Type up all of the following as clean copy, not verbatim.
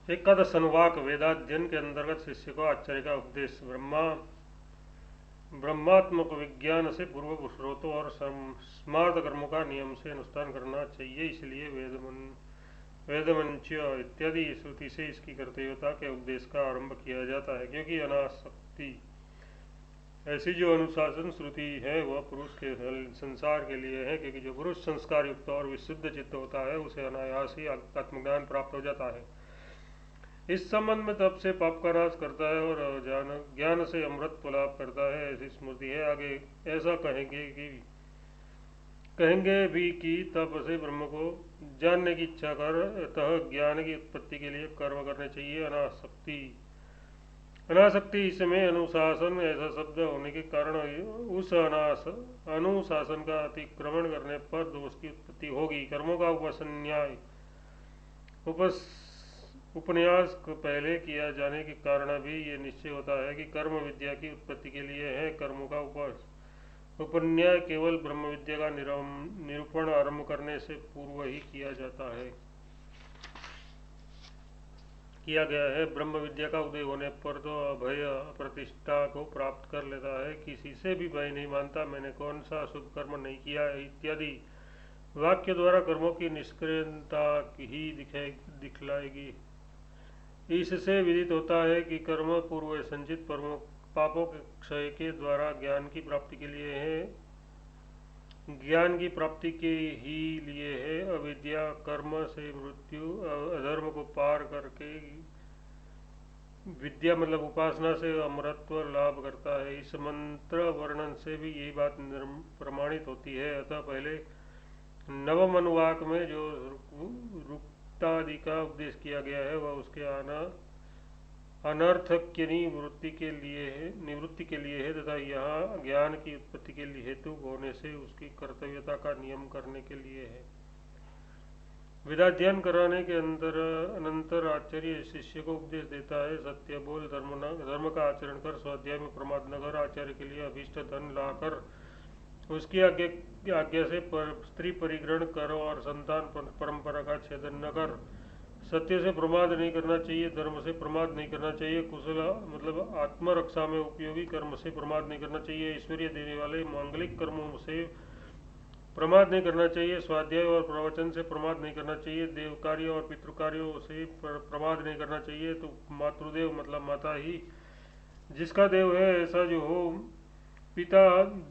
एकादश अनुवाक वेदाध्ययन के अंतर्गत शिष्य को आचार्य का उपदेश। ब्रह्मात्मक विज्ञान से पूर्व श्रोतों और स्मार्त कर्मों का नियम से अनुष्ठान करना चाहिए। इसलिए वेदमंच्य इत्यादि श्रुति से इसकी कर्तव्यता के उपदेश का आरंभ किया जाता है, क्योंकि अनासक्ति ऐसी जो अनुशासन श्रुति है वह पुरुष के संसार के लिए है, क्योंकि जो पुरुष संस्कार युक्त और विशुद्ध चित्त होता है उसे अनायास ही आत्मज्ञान प्राप्त हो जाता है। इस संबंध में तप से पाप का नाश करता है और ज्ञान से अमृत लाभ करता है, ऐसी स्मृति है। आगे ऐसा कहेंगे भी कि तप से ब्रह्म को जानने की इच्छा कर अतः ज्ञान की उत्पत्ति के लिए कर्म करने चाहिए। अनासक्ति इसमें अनुशासन ऐसा शब्द होने के कारण उस अनुशासन का अतिक्रमण करने पर दोष की उत्पत्ति होगी। कर्मों का उपन्यास को पहले किया जाने के कारण भी ये निश्चय होता है कि कर्म विद्या की उत्पत्ति के लिए है। कर्मों का उपन्याय केवल ब्रह्म विद्या का निरूपण आरंभ करने से पूर्व ही किया गया है। ब्रह्म विद्या का उदय होने पर तो अभय प्रतिष्ठा को प्राप्त कर लेता है। किसी से भी भय नहीं मानता, मैंने कौन सा शुभ कर्म नहीं किया इत्यादि वाक्य द्वारा कर्मों की निष्क्रियता ही दिखलाएगी। इससे विदित होता है कि कर्म पूर्व संचित पापों के क्षय के द्वारा ज्ञान की प्राप्ति के लिए है, ज्ञान की प्राप्ति के ही लिए है। अविद्या कर्म से मृत्यु अधर्म को पार करके विद्या मतलब उपासना से अमरत्व लाभ करता है। इस मंत्र वर्णन से भी यही बात प्रमाणित होती है। अतः पहले नवम अनुवाक में जो रुक्तादि का उपदेश किया गया है वह उसके अनर्थक की निवृत्ति के लिए है तथा यहाँ ज्ञान की उत्पत्ति के लिए हेतु होने से उसकी कर्तव्यता का नियम करने के लिए है। वेदाध्ययन कराने के अनंतर आचार्य शिष्य को उपदेश देता है। सत्य बोल, धर्म का आचरण कर, स्वाध्याय में प्रमाद न कर, आचार्य के लिए अभीष्ट धन लाकर उसकी आज्ञा से स्त्री परिग्रहण कर और संतान परंपरा का छेदन न कर। सत्य से प्रमाद नहीं करना चाहिए, धर्म से प्रमाद नहीं करना चाहिए, कुशल मतलब आत्मरक्षा में उपयोगी कर्म से प्रमाद नहीं करना चाहिए, ऐश्वर्य देने वाले मांगलिक कर्मों से प्रमाद नहीं करना चाहिए, स्वाध्याय और प्रवचन से प्रमाद नहीं करना चाहिए, देव कार्य और पितृ कार्यों से प्रमाद नहीं करना चाहिए। तो मातृदेव मतलब माता ही जिसका देव है ऐसा जो हो, पिता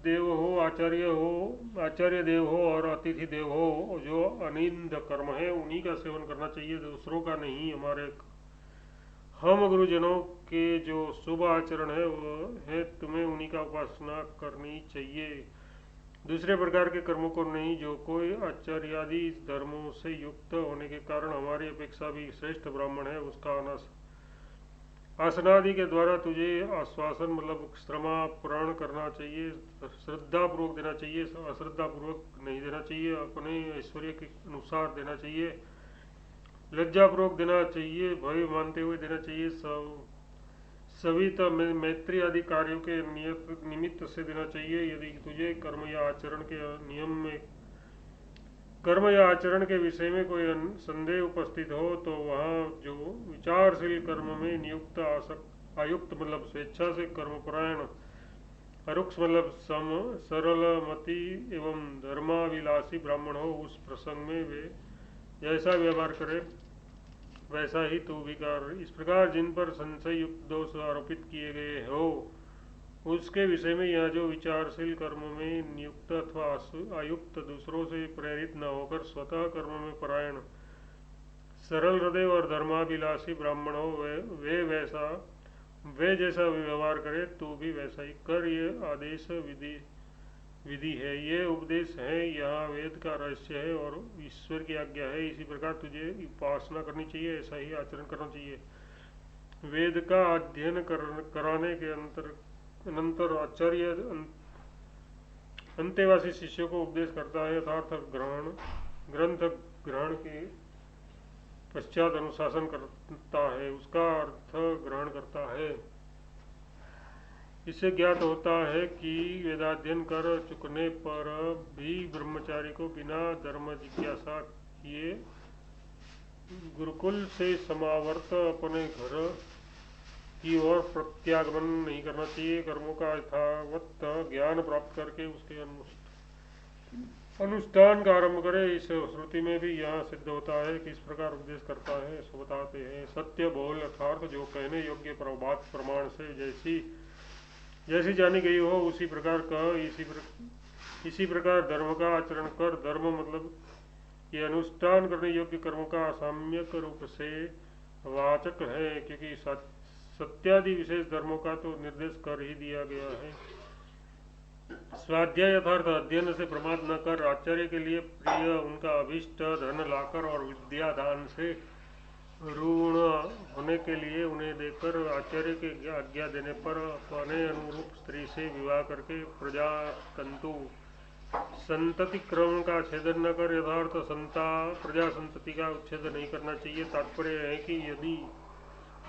देव हो, आचार्य देव हो और अतिथि देव हो, जो अनिंद कर्म है उन्हीं का सेवन करना चाहिए, दूसरों का नहीं। हम गुरुजनों के जो शुभ आचरण है वो है, तुम्हें उन्हीं का उपासना करनी चाहिए, दूसरे प्रकार के कर्मों को नहीं। जो कोई आचार्यादि धर्मों से युक्त होने के कारण हमारी अपेक्षा भी श्रेष्ठ ब्राह्मण है, उसका आसनादि के द्वारा तुझे आश्वासन मतलब श्रमा पुराण करना चाहिए, श्रद्धा पूर्वक देना चाहिए, अश्रद्धा पूर्वक नहीं देना चाहिए, अपने ऐश्वर्य के अनुसार देना चाहिए, लज्जा पूर्वक देना चाहिए, भय मानते हुए देना चाहिए, सभी मैत्री आदि कार्यों के निमित्त से देना चाहिए। यदि तुझे कर्म या आचरण के विषय में कोई संदेह उपस्थित हो तो वहाँ जो विचारशील कर्म में नियुक्त आयुक्त मतलब स्वेच्छा से कर्मपरायण, अरुक्ष मतलब सरलमति एवं धर्माभिलाषी ब्राह्मण हो, उस प्रसंग में वे जैसा व्यवहार करे वैसा ही तू भी कर। इस प्रकार जिन पर संशय युक्त दोष आरोपित किए गए हो उसके विषय में यह जो विचारशील कर्म में नियुक्त अथवा आयुक्त, दूसरों से प्रेरित न होकर स्वतः कर्म में परायण, सरल हृदय और धर्माभिलाषी ब्राह्मण हो, वे जैसा व्यवहार करे तू भी वैसा ही कर। ये आदेश विधि है, ये उपदेश है, यहाँ वेद का रहस्य है और ईश्वर की आज्ञा है। इसी प्रकार तुझे उपासना करनी चाहिए, ऐसा ही आचरण करना चाहिए। वेद का अध्ययन कराने के अनंतर आचार्य अंतेवासी शिष्यों को उपदेश करता है, यथार्थ ग्रंथ ग्रहण के पश्चात अनुशासन करता है, उसका अर्थ ग्रहण करता है। इससे ज्ञात होता है कि वेदाध्ययन कर चुकने पर भी ब्रह्मचारी को बिना धर्म जिज्ञासा किए गुरुकुल से समावर्त अपने घर की ओर प्रत्यागमन नहीं करना चाहिए। कर्मों का यथावत ज्ञान प्राप्त करके उसके अनुष्ठान का आरंभ करे। इस श्रुति में भी यह सिद्ध होता है कि इस प्रकार उपदेश करता है। सो बताते हैं, सत्य बोल अर्थात जो कहने योग्य प्रभात प्रमाण से जैसी जैसी जानी गई हो उसी प्रकार कह। इसी प्रकार धर्म का आचरण कर। धर्म मतलब ये अनुष्ठान करने योग्य कर्मों का असाम्यक रूप से वाचक है, क्योंकि सत्यादि विशेष धर्मों का तो निर्देश कर ही दिया गया है। स्वाध्याय यथार्थ अध्ययन से प्रमाद न कर, आचार्य के लिए प्रिय उनका अभिष्ट धन लाकर और विद्या दान से ऋण होने के लिए उन्हें देकर आचार्य के आज्ञा देने पर अपने अनुरूप स्त्री से विवाह करके संतति क्रम का छेदन न कर। यथार्थ प्रजा संतति का उच्छेद नहीं करना चाहिए। तात्पर्य है कि यदि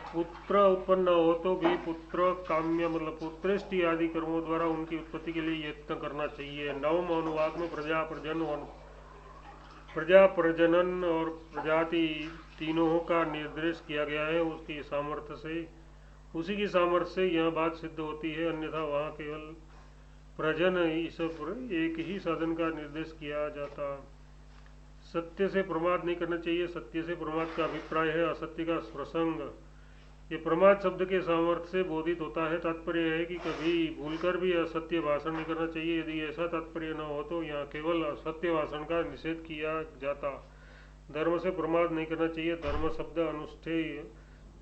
पुत्र उत्पन्न हो तो भी पुत्र काम्य मतलब पुत्रेष्टि आदि कर्मों द्वारा उनकी उत्पत्ति के लिए यत्न करना चाहिए। नवम अनुवाद में प्रजा प्रजनन और प्रजाति तीनों का निर्देश किया गया है। उसी की सामर्थ्य से यह बात सिद्ध होती है, अन्यथा वहाँ केवल प्रजन इस एक ही साधन का निर्देश किया जाता। सत्य से प्रमाद नहीं करना चाहिए। सत्य से प्रमाद का अभिप्राय है असत्य का प्रसंग। ये प्रमाद शब्द के सामर्थ्य से बोधित होता है। तात्पर्य है कि कभी भूलकर भी असत्य भाषण नहीं करना चाहिए। यदि ऐसा तात्पर्य न हो तो यहाँ केवल असत्य भाषण का निषेध किया जाता। धर्म से प्रमाद नहीं करना चाहिए। धर्म शब्द अनुष्ठेय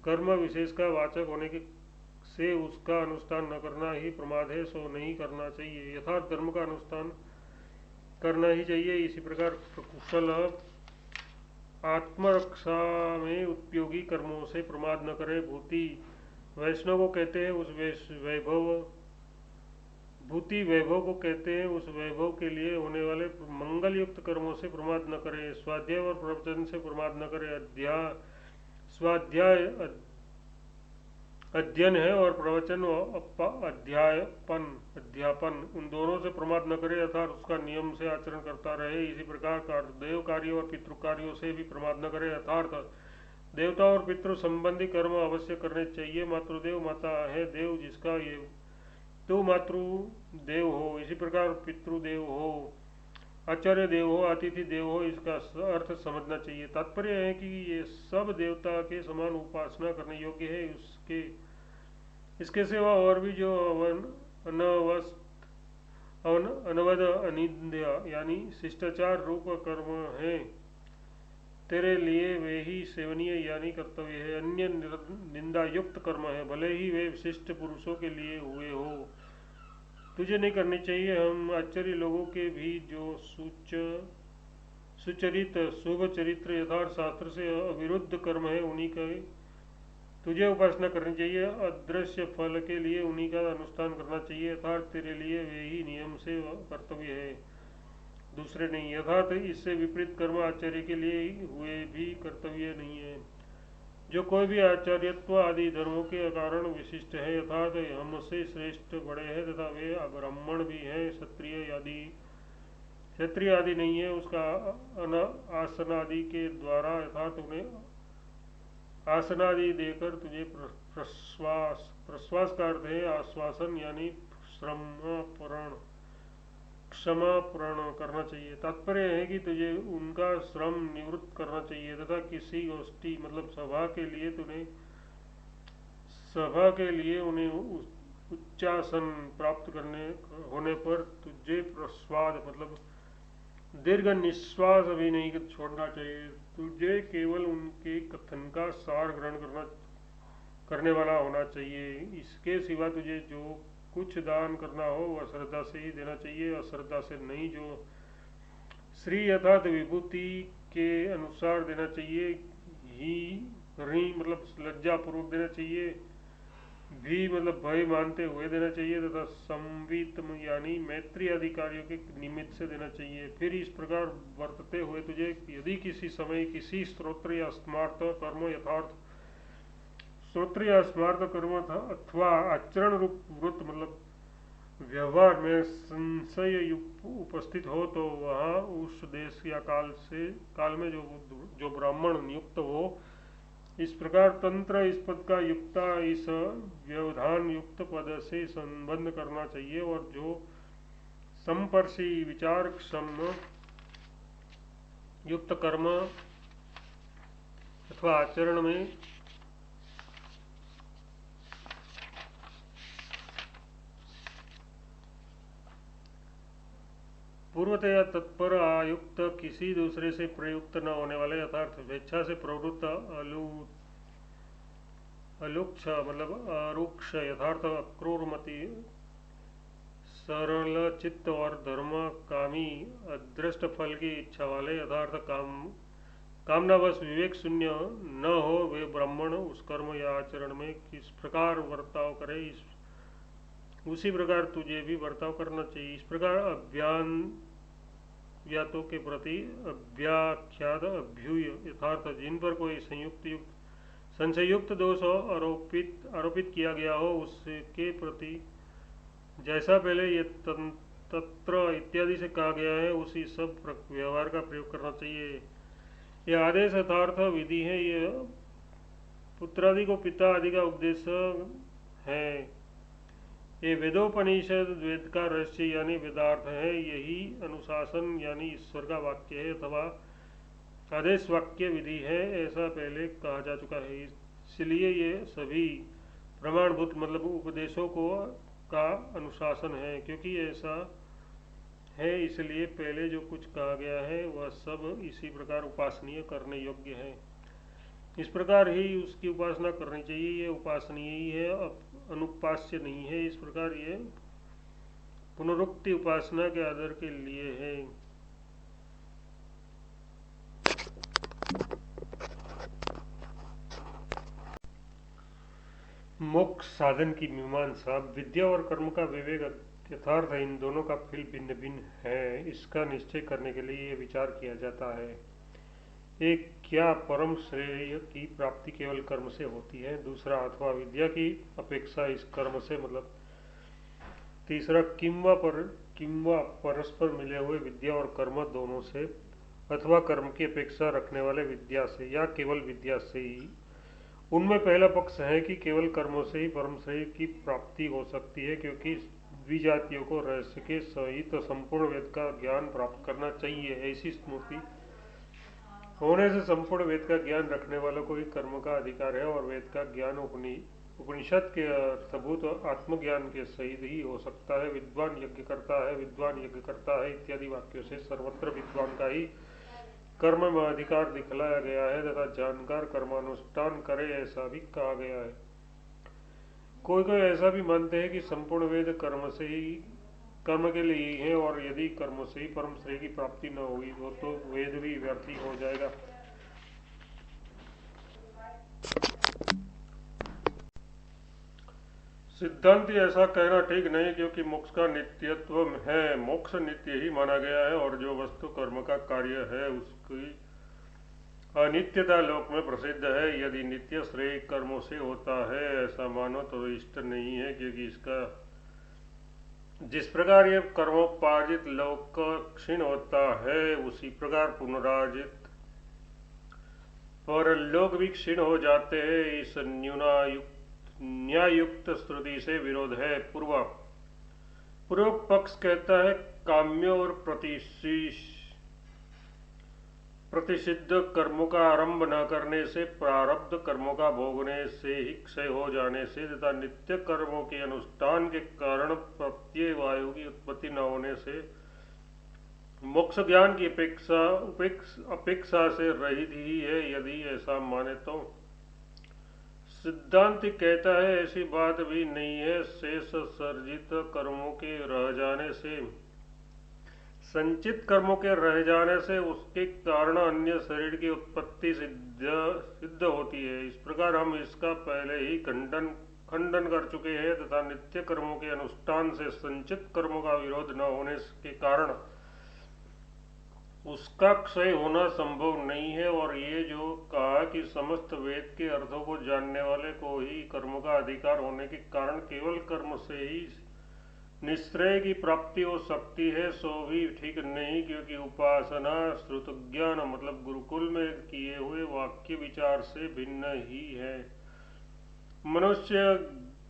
कर्म विशेष का वाचक होने के से उसका अनुष्ठान न करना ही प्रमाद है, सो नहीं करना चाहिए। यथार्थ धर्म का अनुष्ठान करना ही चाहिए। इसी प्रकार कुशल आत्मरक्षा में उपयोगी कर्मों से प्रमाद न करे। भूति वैष्णव को कहते हैं उस वैभव को कहते हैं उस वैभव के लिए होने वाले मंगल युक्त कर्मों से प्रमाद न करे। स्वाध्याय और प्रवचन से प्रमाद न करे। स्वाध्याय अध्ययन है और प्रवचन अध्यापन उन दोनों से प्रमाद न करे, अर्थात उसका नियम से आचरण करता रहे। इसी प्रकार देव कार्य और पितृ कार्यों से भी प्रमाद न करे, अर्थात देवता और पितृ संबंधी कर्म अवश्य करने चाहिए। मातृदेव माता है देव जिसका ये तो मातृदेव हो, इसी प्रकार पितृदेव हो, आचार्य देव हो, अतिथि देव हो, इसका अर्थ समझना चाहिए। तात्पर्य है कि ये सब देवता के समान उपासना करने योग्य है। इसके सिवा और भी जो अनवद अनिंद्य यानी शिष्टाचार रूप कर्म है तेरे लिए वे ही सेवनीय यानी कर्तव्य है। अन्य निंदा युक्त कर्म है, भले ही वे विशिष्ट पुरुषों के लिए हुए हो, तुझे नहीं करनी चाहिए। हम आचार्य लोगों के भी जो सुचरित शुभ चरित्र यथार्थ शास्त्र से अविरुद्ध कर्म है उन्हीं का तुझे उपासना करनी चाहिए। अदृश्य फल के लिए उन्हीं का अनुष्ठान करना चाहिए, यथार्थ तेरे लिए वे ही नियम से कर्तव्य है, दूसरे नहीं। यथार्थ इससे विपरीत कर्म आचार्य के लिए हुए भी कर्तव्य नहीं है। जो कोई भी आचार्यत्व आदि धर्मों के कारण विशिष्ट है, यथार्थ हमसे श्रेष्ठ बड़े हैं तथा वे ब्राह्मण भी हैं, क्षत्रिय आदि नहीं है, उसका आसन आदि के द्वारा यथार्थ उन्हें आसनादि देकर तुझे प्रश्वास का अर्थ है आश्वासन यानी क्षमापूर्ण करना चाहिए। तात्पर्य है कि तुझे उनका श्रम निवृत्त करना चाहिए तथा किसी गोष्ठी मतलब सभा के लिए उन्हें उच्चासन प्राप्त करने होने पर तुझे प्रस्वाद मतलब दीर्घ निश्वास भी नहीं छोड़ना चाहिए। तुझे केवल उनके कथन का सार ग्रहण करने वाला होना चाहिए। इसके सिवा तुझे जो कुछ दान करना हो वह श्रद्धा से ही देना चाहिए, अश्रद्धा से नहीं। जो श्री अर्थात विभूति के अनुसार देना चाहिए। ही मतलब लज्जा पूर्वक देना चाहिए। भी मतलब भय मानते हुए देना चाहिए तथा संवित यानी मैत्री अधिकारियों के निमित्त से देना चाहिए। फिर इस प्रकार वर्तते हुए तुझे यदि किसी समय किसी स्तोत्र या स्मार्त कर्म यथार्थ स्तोत्र या स्मार्त कर्म अथवा आचरण रूप व्रत मतलब व्यवहार में संशय उपस्थित हो तो वहाँ उस देश या काल में जो ब्राह्मण नियुक्त हो। इस प्रकार तंत्र इस पद का युक्ता इस व्यवधान युक्त पद से संबंध करना चाहिए, और जो संपर्शी विचार क्षम युक्त कर्म अथवा आचरण में पूर्वतया तत्पर आयुक्त किसी दूसरे से प्रयुक्त न होने वाले यथार्थ स्वेच्छा से प्रवृत्त अलुक्ष मतलब अरुक्ष यथार्थ अक्रूरमति सरल चित्त और धर्म कामी अदृष्ट फल की इच्छा वाले यथार्थ कामनावश विवेक शून्य न हो, वे ब्राह्मण उस कर्म या आचरण में किस प्रकार वर्ताव करे उसी प्रकार तुझे भी वर्ताव करना चाहिए। इस प्रकार व्यातों के प्रति अव्याख्यात अभ्यूय यथार्थ जिन पर कोई संशयुक्त दोष आरोपित किया गया हो उसके प्रति जैसा पहले ये तत्र इत्यादि से कहा गया है उसी सब व्यवहार का प्रयोग करना चाहिए। यह आदेश यथार्थ विधि है, यह पुत्रादि को पिता आदि का उपदेश है। ये वेदोपनिषद वेद का रहस्य यानी वेदार्थ है, यही अनुशासन यानी ईश्वर का वाक्य है अथवा आदेश वाक्य विधि है, ऐसा पहले कहा जा चुका है। इसलिए ये सभी प्रमाणभूत मतलब उपदेशों का अनुशासन है, क्योंकि ऐसा है इसलिए पहले जो कुछ कहा गया है वह सब इसी प्रकार उपासनीय करने योग्य है। इस प्रकार ही उसकी उपासना करनी चाहिए, ये उपासनीय ही है, अनुपास्य नहीं है। इस प्रकार ये पुनरुक्ति उपासना के आदर के लिए है। मोक्ष साधन की मीमांसा विद्या और कर्म का विवेक यथार्थ इन दोनों का फल भिन्न भिन्न है, इसका निश्चय करने के लिए यह विचार किया जाता है। एक, क्या परम श्रेय की प्राप्ति केवल कर्म से होती है? दूसरा, अथवा विद्या की अपेक्षा इस कर्म से मतलब। तीसरा, किंवा परस्पर मिले हुए विद्या और कर्म दोनों से, अथवा कर्म की अपेक्षा रखने वाले विद्या से, या केवल विद्या से ही। उनमें पहला पक्ष है कि केवल कर्मों से ही परम श्रेय की प्राप्ति हो सकती है, क्योंकि द्विजातियों को रहस्य के सहित संपूर्ण वेद का ज्ञान प्राप्त करना चाहिए। ऐसी स्मृति होने से संपूर्ण वेद का ज्ञान रखने वालों को ही कर्म का अधिकार है, और वेद का ज्ञान उपनिषद के अर्थभूत आत्मज्ञान के सहित ही हो सकता है। विद्वान यज्ञ करता है इत्यादि वाक्यों से सर्वत्र विद्वान का ही कर्म में अधिकार दिखलाया गया है तथा जानकार कर्मानुष्ठान करे ऐसा भी कहा गया है। कोई कोई ऐसा भी मानते हैं कि संपूर्ण वेद कर्म के लिए ही है, और यदि कर्म से ही परम श्रेय की प्राप्ति न हुई तो वेद भी व्यर्थ ही हो जाएगा। सिद्धांत ऐसा कहना ठीक नहीं, क्योंकि मोक्ष का नित्यत्व है, मोक्ष नित्य ही माना गया है, और जो वस्तु कर्म का कार्य है उसकी अनित्यता लोक में प्रसिद्ध है। यदि नित्य श्रेय कर्मों से होता है ऐसा मानो तो इष्ट नहीं है, क्योंकि इसका जिस प्रकार ये कर्मोपार्जित लोक क्षीण होता है उसी प्रकार पुनरार्जित परलोक भी क्षीण हो जाते हैं। इस न्यायुक्त श्रुति से विरोध है। पूर्व पक्ष कहता है काम्य और प्रतिषिद्ध कर्मों का आरंभ न करने से, प्रारब्ध कर्मों का भोगने से ही क्षय हो जाने से तथा नित्य कर्मों के अनुष्ठान के कारण प्रत्यय वायु की उत्पत्ति न होने से मोक्ष ज्ञान की अपेक्षा से रहित ही है। यदि ऐसा माने तो सिद्धांत कहता है ऐसी बात भी नहीं है। शेष सर्जित कर्मों के रह जाने से, संचित कर्मों के रह जाने से उसके कारण अन्य शरीर की उत्पत्ति सिद्ध होती है। इस प्रकार हम इसका पहले ही खंडन कर चुके हैं तथा नित्य कर्मों के अनुष्ठान से संचित कर्मों का विरोध न होने के कारण उसका क्षय होना संभव नहीं है। और ये जो कहा कि समस्त वेद के अर्थों को जानने वाले को ही कर्म का अधिकार होने के कारण केवल कर्म से ही निश्रेय की प्राप्ति हो सकती है सो भी ठीक नहीं, क्योंकि उपासना श्रुत ज्ञान मतलब गुरुकुल में किए हुए वाक्य विचार से भिन्न ही है। मनुष्य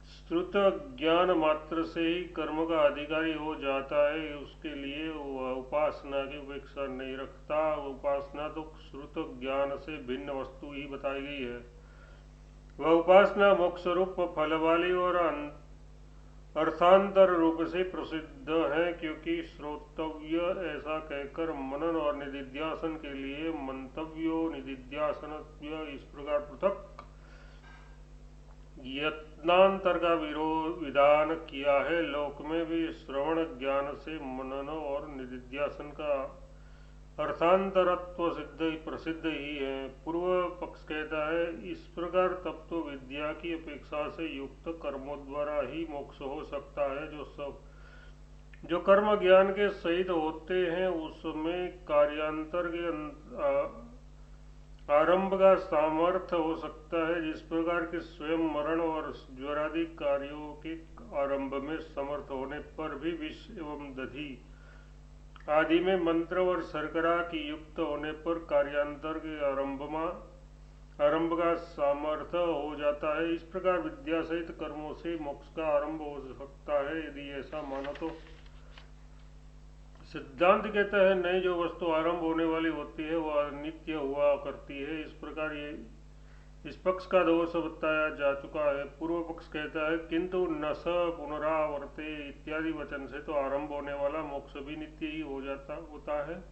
श्रुत ज्ञान मात्र से ही कर्म का अधिकारी हो जाता है, उसके लिए वह उपासना की उपेक्षा नहीं रखता। उपासना तो श्रुत ज्ञान से भिन्न वस्तु ही बताई गई है। वह उपासना मोक्ष रूप फल वाली और अर्थांतर रूप से प्रसिद्ध है, क्योंकि श्रोतव्य ऐसा कहकर मनन और निधिध्यासन के लिए मंतव्यो निधिध्यासन इस प्रकार पृथक यत्नांतर का विधान किया है। लोक में भी श्रवण ज्ञान से मनन और निधिध्यासन का अर्थांतरत्व प्रसिद्ध ही है। पूर्व पक्ष कहता है इस प्रकार तब तो विद्या की अपेक्षा से युक्त कर्मों द्वारा ही मोक्ष हो सकता है। जो कर्म ज्ञान के सहित होते हैं उसमें कार्यांतर के आरंभ का सामर्थ्य हो सकता है, जिस प्रकार के स्वयं मरण और ज्वरादि कार्यों के आरंभ में समर्थ होने पर भी विष एवं दधि आदि में मंत्र और शर्करा की युक्त होने पर कार्यांतर के आरंभ का सामर्थ्य हो जाता है। इस प्रकार विद्या सहित कर्मों से मोक्ष का आरंभ हो सकता है। यदि ऐसा मानो तो सिद्धांत कहता है नहीं, जो वस्तु आरंभ होने वाली होती है वह अनित्य हुआ करती है। इस प्रकार ये इस पक्ष का दोष बताया जा चुका है। पूर्व पक्ष कहता है किंतु न स पुनरावर्ते इत्यादि वचन से तो आरंभ होने वाला मोक्ष भी नित्य ही होता है।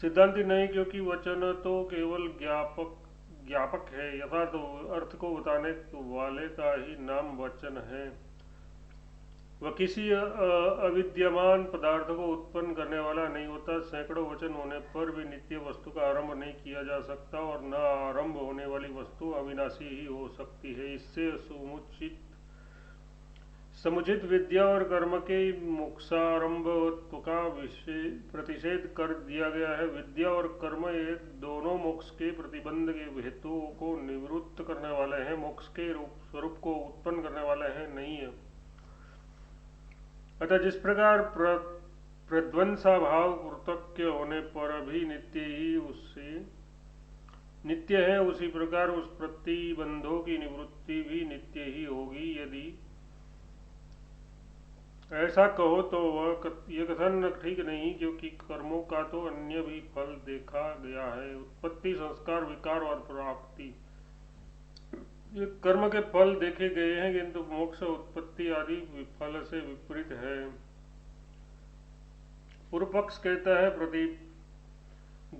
सिद्धांति नहीं, क्योंकि वचन तो केवल ज्ञापक है, यथार्थ अर्थ को बताने वाले का ही नाम वचन है। वह किसी अविद्यमान पदार्थ को उत्पन्न करने वाला नहीं होता। सैकड़ों वचन होने पर भी नित्य वस्तु का आरंभ नहीं किया जा सकता और न आरंभ होने वाली वस्तु अविनाशी ही हो सकती है। इससे समुचित विद्या और कर्म के मोक्षारंभत्व का प्रतिषेध कर दिया गया है। विद्या और कर्म ये दोनों मोक्ष के प्रतिबंध के हेतुओं को निवृत्त करने वाले हैं, मोक्ष के स्वरूप को उत्पन्न करने वाले हैं नहीं है। अतः जिस प्रकार प्रध्वंसाभाव कृतज्ञ होने पर भी नित्य है, उसी प्रकार उस प्रतिबंधों की निवृत्ति भी नित्य ही होगी। यदि ऐसा कहो तो यह कथन ठीक नहीं, क्योंकि कर्मों का तो अन्य भी फल देखा गया है। उत्पत्ति, संस्कार, विकार और प्राप्ति ये कर्म के फल देखे गए हैं, किंतु मोक्ष उत्पत्ति आदि फल से विपरीत है। पूर्व पक्ष कहता है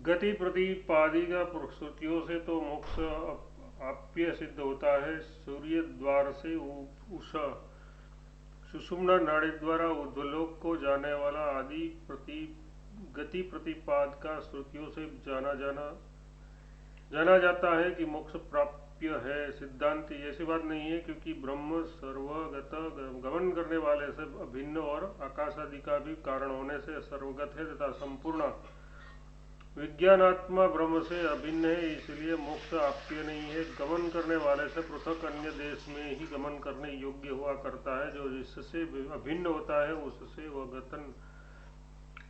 गति प्रतिपादी का श्रुतियों से तो मोक्ष आप्य सिद्ध होता है। सूर्य द्वार से उषा सुषुम्ना नाड़ी द्वारा ऊर्ध्वलोक को जाने वाला आदि गति प्रतिपाद का श्रुतियों से जाना जाता है कि मोक्ष प्राप्य है। सिद्धांत ऐसी बात नहीं है, क्योंकि ब्रह्म सर्वगत गमन करने वाले से अभिन्न और आकाश आदि का भी कारण होने से सर्वगत है तथा संपूर्ण विज्ञानात्मा ब्रह्म से अभिन्न है, इसलिए मोक्ष आप्य नहीं है। गमन करने वाले से पृथक अन्य देश में ही गमन करने योग्य हुआ करता है। जो जिससे अभिन्न होता है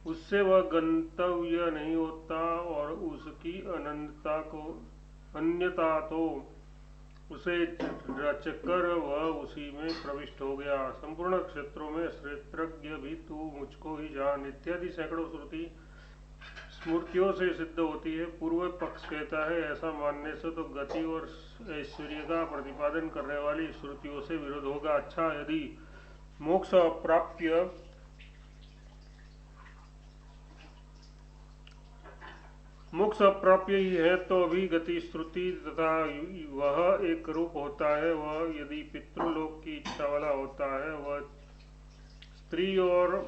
उससे वह गंतव्य नहीं होता और उसकी अन्यता तो उसे रचकर वह उसी में प्रविष्ट हो गया। संपूर्ण क्षेत्रों में क्षेत्रज्ञ भी तू मुझको ही जान इत्यादि सैकड़ों श्रुति स्मृतियों से सिद्ध होती है। पूर्व पक्ष कहता है ऐसा मानने से तो गति और ऐश्वर्य का प्रतिपादन करने वाली श्रुतियों से विरोध होगा। अच्छा, यदि मोक्ष अप्राप्य ही है तो भी गति श्रुति तथा वह एक रूप होता है। वह यदि पितृलोक की इच्छा वाला होता है, वह स्त्री और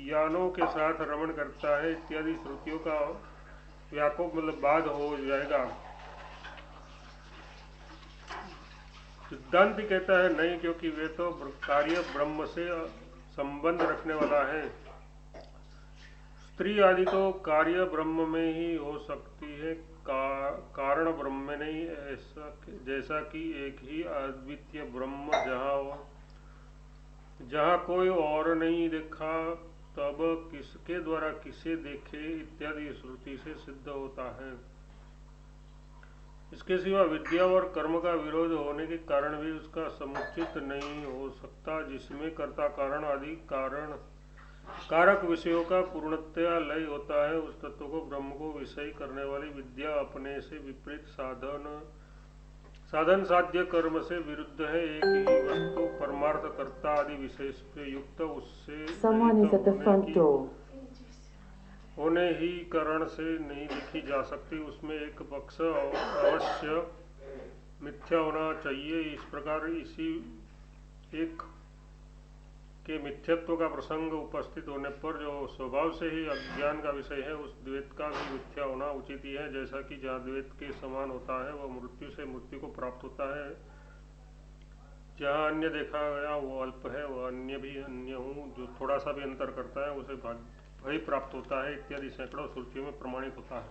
यानों के साथ रमण करता है इत्यादि श्रुतियों का व्यापक मतलब बाद हो जाएगा। सिद्धांत कहता है नहीं, क्योंकि वे तो कार्य ब्रह्म से संबंध रखने वाला है। स्त्री आदि तो कार्य ब्रह्म में ही हो सकती है, कारण ब्रह्म में नहीं। ऐसा जैसा कि एक ही अद्वितीय ब्रह्म जहाँ जहाँ कोई और नहीं देखा तब किसके द्वारा किसे देखे इत्यादि श्रुति से सिद्ध होता है। इसके सिवा विद्या और कर्म का विरोध होने के कारण भी उसका समुचित नहीं हो सकता, जिसमें कर्ता कारण आदि कारण कारक विषयों का पूर्णतया लय होता है। उस तत्व को ब्रह्म को विषय करने वाली विद्या अपने से विपरीत साधन साध्य कर्म से विरुद्ध है। एक ही वस्तु परमार्थ कर्ता आदि विशेष से युक्त उससे होने ही कारण से नहीं देखी जा सकती। उसमें एक पक्ष अवश्य मिथ्या होना चाहिए। इस प्रकार इसी एक के मिथ्यत्व का प्रसंग उपस्थित होने पर जो स्वभाव से ही अज्ञान का विषय है, उस द्वैत का भी मिथ्या होना उचित ही है। जैसा कि जहाँ द्वैत के समान होता है वह मृत्यु से मृत्यु को प्राप्त होता है, जहाँ अन्य देखा गया वो अल्प है, वह अन्य भी अन्य हूँ जो थोड़ा सा भी अंतर करता है उसे भय प्राप्त होता है इत्यादि सैकड़ों श्रुतियों में प्रमाणित होता है।